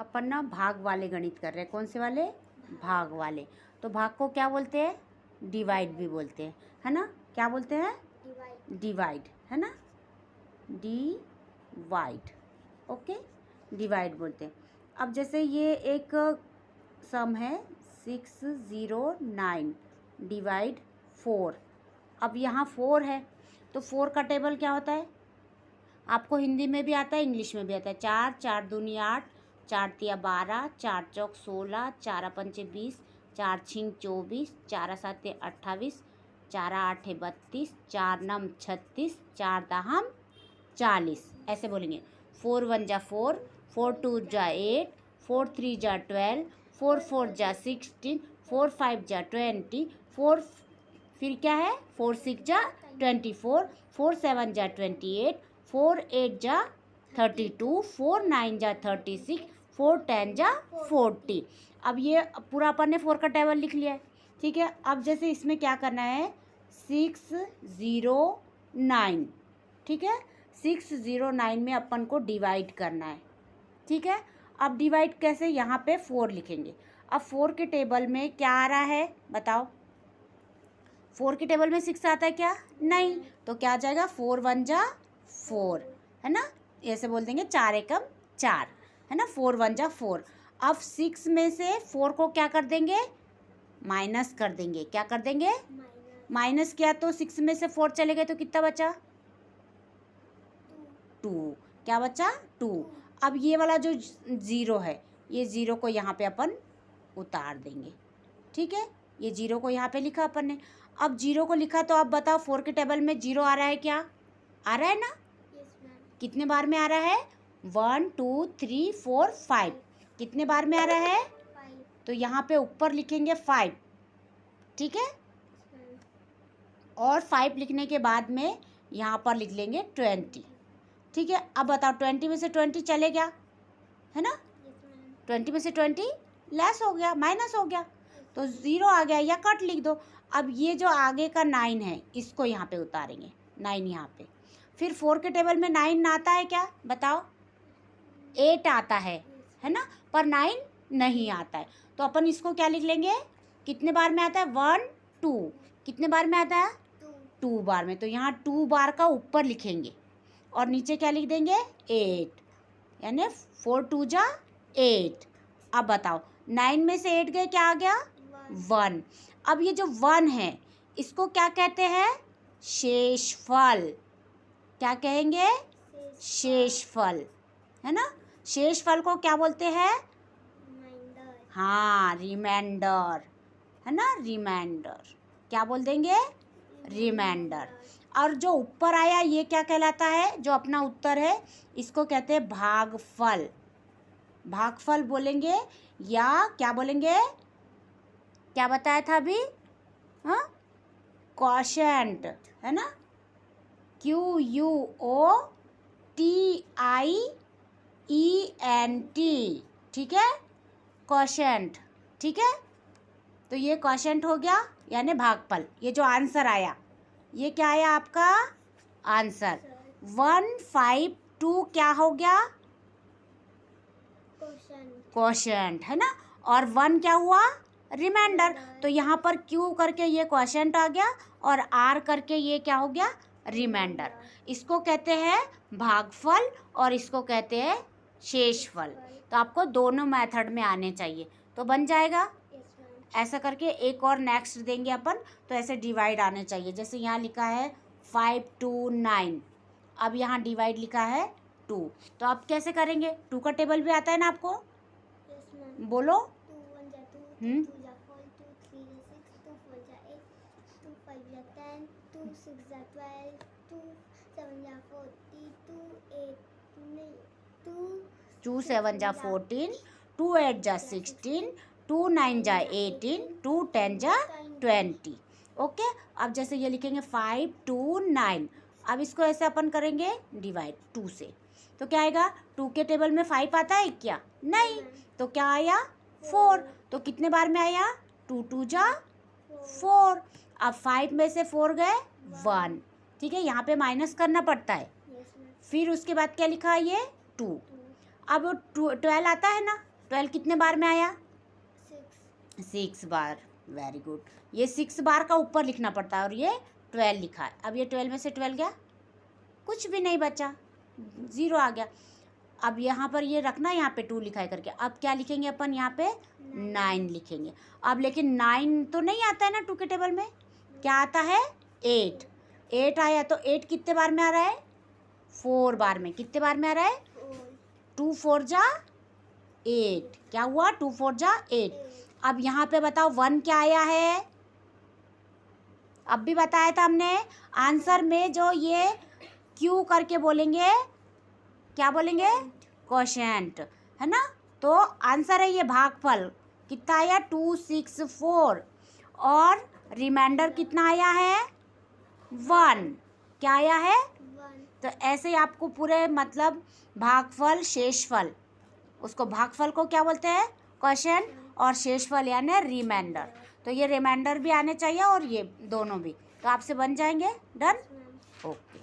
अपन ना भाग वाले गणित कर रहे हैं। कौन से वाले? भाग वाले। तो भाग को क्या बोलते हैं? डिवाइड भी बोलते हैं, है ना? क्या बोलते हैं? डिवाइड, है ना? डिवाइड, ओके, डिवाइड बोलते हैं। अब जैसे ये एक सम है 609 डिवाइड 4। अब यहाँ 4 है तो 4 का टेबल क्या होता है? आपको हिंदी में भी आता है, इंग्लिश में भी आता है। 4 4 दूनी 8, 4 तिया 12, 4 चौक 16, 4 पंचे 20, 4 छिंग 24, 4 साते 28, 4 आठे 32, 4 नम 36, 4 दहम 40। ऐसे बोलेंगे। 4 1 जा 4, 4 2 जा 8, 4 3 जा 12, 4 4 जा 16, 4 5 जा 20, 4 फिर क्या है? 4 6 जा 24, 4 7 जा 28, 4 8 जा 32, 4 9 जा 36, 4 10 जा 40। अब ये पूरा अपन ने 4 का टेबल लिख लिया है, ठीक है। अब जैसे इसमें क्या करना है? 609, ठीक है। 609 में अपन को डिवाइड करना है, ठीक है। अब डिवाइड कैसे? यहाँ पे 4 लिखेंगे। अब 4 के टेबल में क्या आ रहा है बताओ? 4 के टेबल में 6 आता है क्या? नहीं। तो क्या आ जाएगा? 4 1 जा 4, है ना? ऐसे बोल देंगे 4 एकम 4, है ना? 4 1 जा 4। अब 6 में से 4 को क्या कर देंगे? माइनस कर देंगे। क्या कर देंगे? माइनस किया तो 6 में से 4 चले गए तो कितना बचा? 2। क्या बचा? 2। अब ये वाला जो 0 है, ये 0 को यहाँ पे अपन उतार देंगे, ठीक है। ये 0 को यहाँ पे लिखा अपन ने। अब 0 को लिखा तो अब बताओ 4 के टेबल में 0 आ रहा है क्या? आ रहा है ना? कितने बार में आ रहा है? 1 2 3 4 5। कितने बार में आ रहा है? 5। तो यहाँ पे ऊपर लिखेंगे 5, ठीक है। और 5 लिखने के बाद में यहाँ पर लिख लेंगे 20, ठीक है। अब बताओ 20 में से 20 चले गया, है ना? 20 में से 20 लेस हो गया, माइनस हो गया, तो 0 आ गया, या कट लिख दो। अब ये जो आगे का 9 है इसको यहाँ पे उतारेंगे, 9 यहाँ पे। फिर 4 के टेबल में 9 आता है क्या बताओ? 8 आता है ना? पर 9 नहीं आता है, तो अपन इसको क्या लिख लेंगे? कितने बार में आता है? 1 2। कितने बार में आता है? 2 बार में। तो यहाँ 2 बार का ऊपर लिखेंगे और नीचे क्या लिख देंगे? 8, यानी 4 2 जा 8। अब बताओ 9 में से 8 गए, क्या आ गया? 1। अब ये जो 1 है इसको क्या कहते हैं? शेषफल। क्या कहेंगे? शेषफल, है ना? शेषफल को क्या बोलते हैं? हाँ, रिमाइंडर, है ना? रिमाइंडर। क्या बोल देंगे? रिमाइंडर। और जो ऊपर आया ये क्या कहलाता है? जो अपना उत्तर है इसको कहते हैं भागफल। भागफल बोलेंगे या क्या बोलेंगे? क्या बताया था अभी? हाँ, क्वोशंट, है ना? QUOTIENT, ठीक है। क्वोशंट, ठीक है। तो ये क्वोशंट हो गया, यानी भागफल। ये जो आंसर आया ये क्या आया आपका? आंसर 152 क्या हो गया? क्वोशंट, है ना? और 1 क्या हुआ? रिमाइंडर। तो यहाँ पर Q करके ये क्वोशंट आ गया और R करके ये क्या हो गया? रिमाइंडर। इसको कहते हैं भागफल और इसको कहते हैं शेषफल। तो आपको दोनों मेथड में आने चाहिए, तो बन जाएगा। ऐसा करके एक और नेक्स्ट देंगे अपन, तो ऐसे डिवाइड आने चाहिए। जैसे यहाँ लिखा है 5 2 9, अब यहाँ डिवाइड लिखा है 2, तो आप कैसे करेंगे? 2 का टेबल भी आता है ना आपको? बोलो। 2 7 जा 14, 2 8 जा 16, 2 9 जा 18, 2 10 जा 20, ओके। अब जैसे ये लिखेंगे 5 2 9। अब इसको ऐसे अपन करेंगे डिवाइड 2 से, तो क्या आएगा? 2 के टेबल में 5 आता है क्या? नहीं। तो क्या आया? 4। तो कितने बार में आया? 2 2 जा 4। अब 5 में से 4 गए 1, ठीक है। यहाँ पे माइनस करना पड़ता है। फिर उसके बाद क्या लिखा है? ये 2। अब 12 आता है ना? 12 कितने बार में आया? 6। 6 बार। Very good. ये 6 बार का ऊपर लिखना पड़ता है और ये 12 लिखा है। अब ये 12 में से 12 गया, कुछ भी नहीं बचा, 0 आ गया। अब यहाँ पर ये रखना, यहाँ पे 2 लिखा है करके। अब क्या लिखेंगे अपन? यहाँ पे 9 लिखेंगे। अब लेकिन 9 तो नहीं आता है ना 2 के टेबल में, क्या आता है? 8। 8 आया तो 8 कितने बार में आ रहा है? 4 बार में। कितने बार में आ रहा है? 2 4 जा 8। क्या हुआ? 2 4 जा 8। अब यहाँ पे बताओ 1 क्या आया है? अब भी बताया था हमने, आंसर में जो ये क्यू करके बोलेंगे, क्या बोलेंगे? क्वोशिएंट, है ना। तो आंसर है ये भागफल। कितना आया? 264। और रिमाइंडर कितना आया है? 1। क्या आया है? 1। तो ऐसे ही आपको पूरे मतलब भागफल, शेषफल, उसको भागफल को क्या बोलते हैं? क्वोशिएंट, और शेषफल यानी रिमाइंडर। तो ये रिमाइंडर भी आने चाहिए और ये दोनों भी, तो आपसे बन जाएंगे। डन। ओके।